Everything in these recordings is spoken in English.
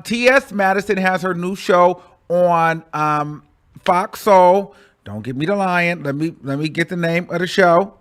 T.S. Madison has her new show on Fox Soul. Don't get me to lying. Let me get the name of the show.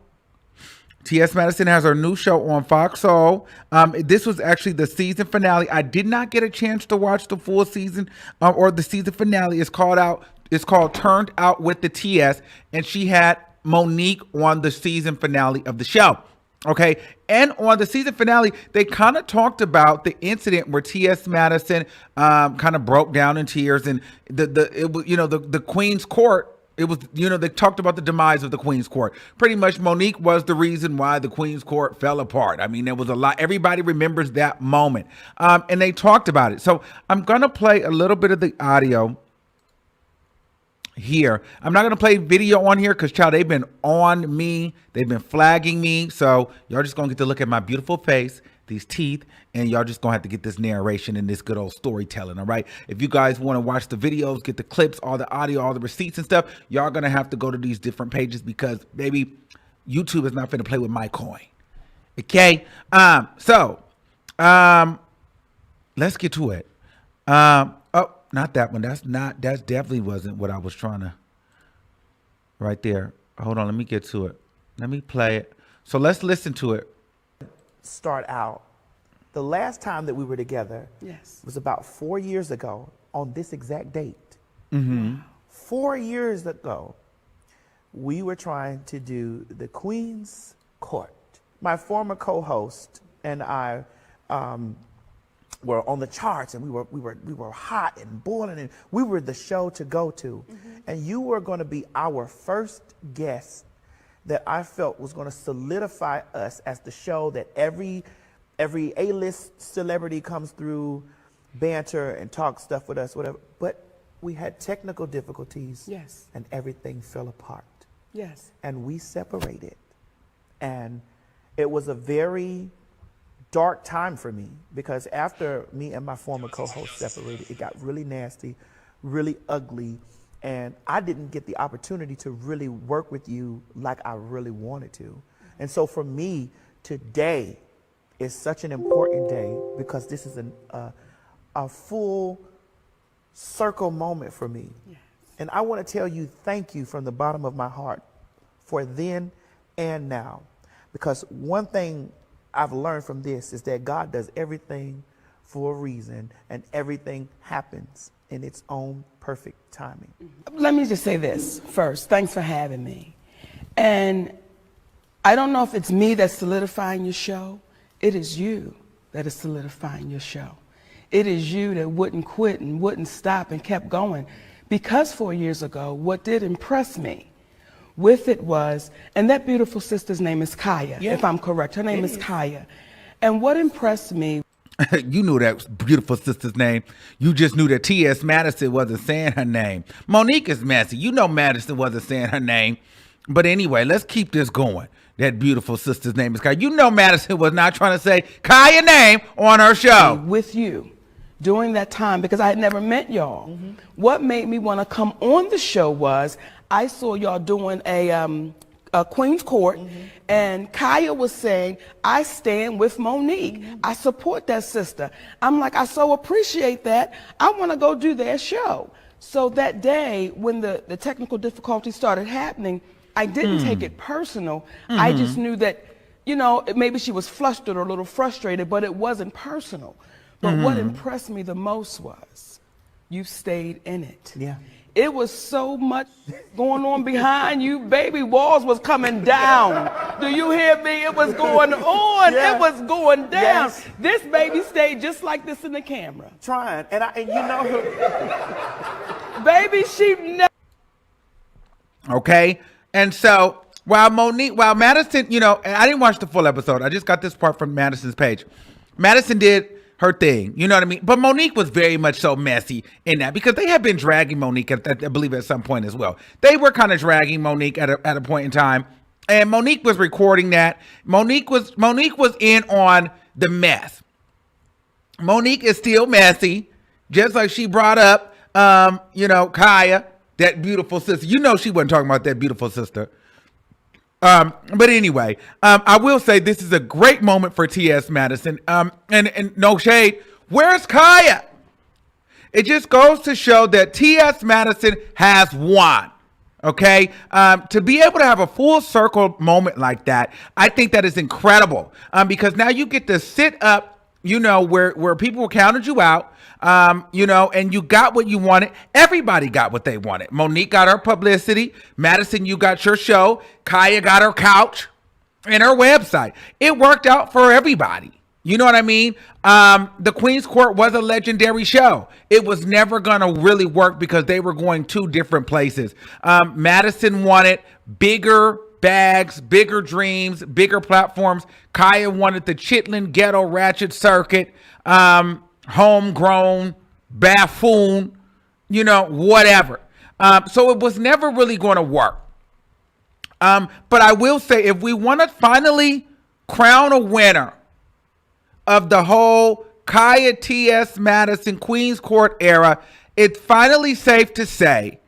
T.S. Madison has her new show on Fox Soul. This was actually the season finale. I did not get a chance to watch the full season or the season finale. It's called Turned Out with the TS, and she had Monique on the season finale of the show. Okay, and on the season finale, they kind of talked about the incident where T.S. Madison kind of broke down in tears, and the Queen's Court. It was, they talked about the demise of the Queen's Court. Pretty much Monique was the reason why the Queen's Court fell apart. I mean, there was a lot. Everybody remembers that moment. And they talked about it. So I'm going to play a little bit of the audio here. I'm not going to play video on here because, child, they've been on me. They've been flagging me. So y'all just going to get to look at my beautiful face, these teeth, and y'all just gonna have to get this narration and this good old storytelling. All right, if you guys want to watch the videos, get the clips, all the audio, all the receipts and stuff, y'all gonna have to go to these different pages because baby, YouTube is not finna play with my coin. Okay, let's get to it. Oh, not that one. That's definitely wasn't what I was trying to. Right there. Hold on, let me get to it. Let me play it. So let's listen to it. Start out. The last time that we were together was about 4 years ago on this exact date. 4 years ago, we were trying to do the Queen's Court. My former co-host and I were on the charts, and we were hot and boiling, and we were the show to go to. And you were going to be our first guest that I felt was going to solidify us as the show that every A-list celebrity comes through, banter and talk stuff with us, whatever. But we had technical difficulties. And everything fell apart. And we separated. And it was a very dark time for me because after me and my former co-host separated, it got really nasty, really ugly. And I didn't get the opportunity to really work with you like I really wanted to. And so for me, today is such an important day because this is a full circle moment for me. And I want to tell you thank you from the bottom of my heart for then and now. Because one thing I've learned from this is that God does everything for a reason, and everything happens in its own perfect timing. Let me just say this first. Thanks for having me. And I don't know if it's me that's solidifying your show. It is you that is solidifying your show. It is you that wouldn't quit and wouldn't stop and kept going. Because 4 years ago, what did impress me with it was, and that beautiful sister's name is KHIA, if I'm correct. Her name is KHIA. And what impressed me, you knew that beautiful sister's name. You just knew that T.S. Madison wasn't saying her name. Monique is messy. You know Madison wasn't saying her name. But anyway, let's keep this going. That beautiful sister's name is KHIA. You know Madison was not trying to say KHIA's name on her show. With you during that time, because I had never met y'all. What made me want to come on the show was I saw y'all doing a Queen's Court, and KHIA was saying, I stand with Monique. I support that sister. I'm like, I so appreciate that. I want to go do their show. So that day, when the technical difficulties started happening, I didn't take it personal. I just knew that, maybe she was flustered or a little frustrated, but it wasn't personal. But what impressed me the most was you stayed in it. It was so much going on behind you, baby. Walls was coming down. Do you hear me? It was going on. It was going down. This baby stayed just like this in the camera. Trying. And you know, baby, she never. Okay. And so while Madison, and I didn't watch the full episode. I just got this part from Madison's page. Madison did her thing, you know what I mean? But Monique was very much so messy in that because they had been dragging Monique, I believe, at some point as well. They were kind of dragging Monique at a point in time, and Monique was recording that. Monique was in on the mess. Monique is still messy, just like she brought up, KHIA, that beautiful sister. You know she wasn't talking about that beautiful sister. But anyway, I will say this is a great moment for T.S. Madison. And no shade. Where's KHIA? It just goes to show that T.S. Madison has won. Okay, to be able to have a full circle moment like that, I think that is incredible. Because now you get to sit up, you know, where people counted you out, you know, and you got what you wanted. Everybody got what they wanted. Monique got her publicity. Madison, you got your show. KHIA got her couch and her website. It worked out for everybody. You know what I mean? The Queen's Court was a legendary show. It was never going to really work because they were going two different places. Madison wanted bigger bags, bigger dreams, bigger platforms. KHIA wanted the Chitlin Ghetto Ratchet Circuit, homegrown, buffoon, you know, whatever. So it was never really going to work. But I will say, if we want to finally crown a winner of the whole KHIA, T.S. Madison, Queen's Court era, it's finally safe to say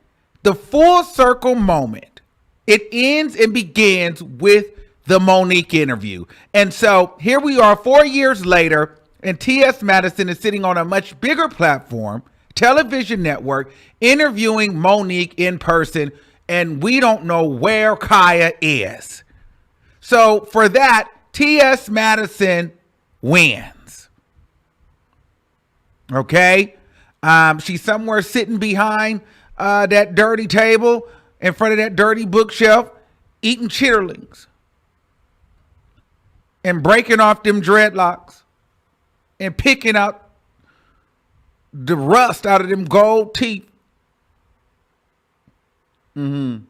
the full circle moment, it ends and begins with the Monique interview. And so here we are 4 years later, and T.S. Madison is sitting on a much bigger platform, television network, interviewing Monique in person, and we don't know where KHIA is. So for that, T.S. Madison wins. Okay? She's somewhere sitting behind that dirty table in front of that dirty bookshelf, eating chitterlings and breaking off them dreadlocks and picking out the rust out of them gold teeth. Kind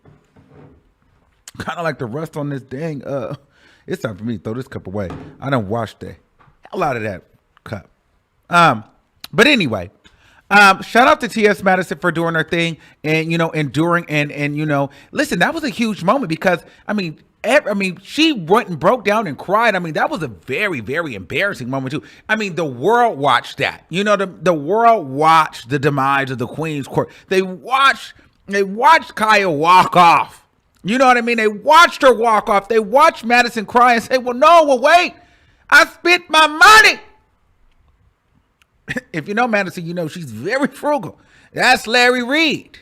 of like the rust on this dang, it's time for me to throw this cup away. I done washed the hell out of that cup. But anyway, shout out to T.S. Madison for doing her thing and, you know, enduring and, you know, listen, that was a huge moment because, I mean, she went and broke down and cried. I mean, that was a very, very embarrassing moment too. I mean, the world watched that. You know, the world watched the demise of the Queen's Court. They watched KHIA walk off. You know what I mean? They watched her walk off. They watched Madison cry and say, well, wait, I spent my money. If you know Madison, you know she's very frugal. That's Larry Reid.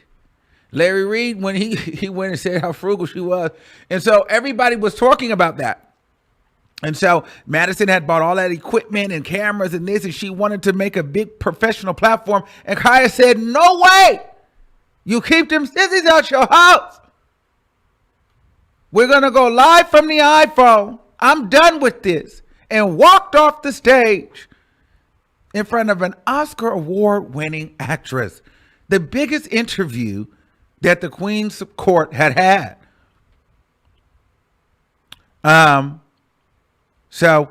Larry Reid, when he went and said how frugal she was. And so everybody was talking about that. And so Madison had bought all that equipment and cameras and this, and she wanted to make a big professional platform. And KHIA said, no way. You keep them sissies out your house. We're going to go live from the iPhone. I'm done with this. And walked off the stage in front of an Oscar award-winning actress. The biggest interview that the Queen's Court had. So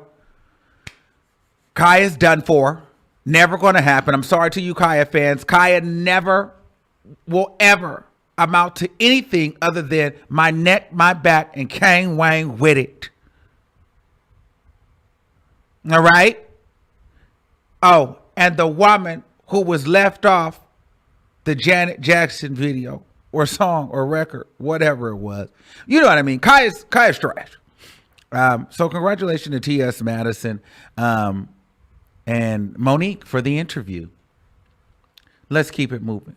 KHIA's done for. Never going to happen. I'm sorry to you KHIA fans. KHIA never will ever amount to anything other than my neck, my back, and Kang Wang with it. All right? Oh, and the woman who was left off the Janet Jackson video or song or record, whatever it was. You know what I mean? KHIA's trash. So congratulations to T.S. Madison and Monique for the interview. Let's keep it moving.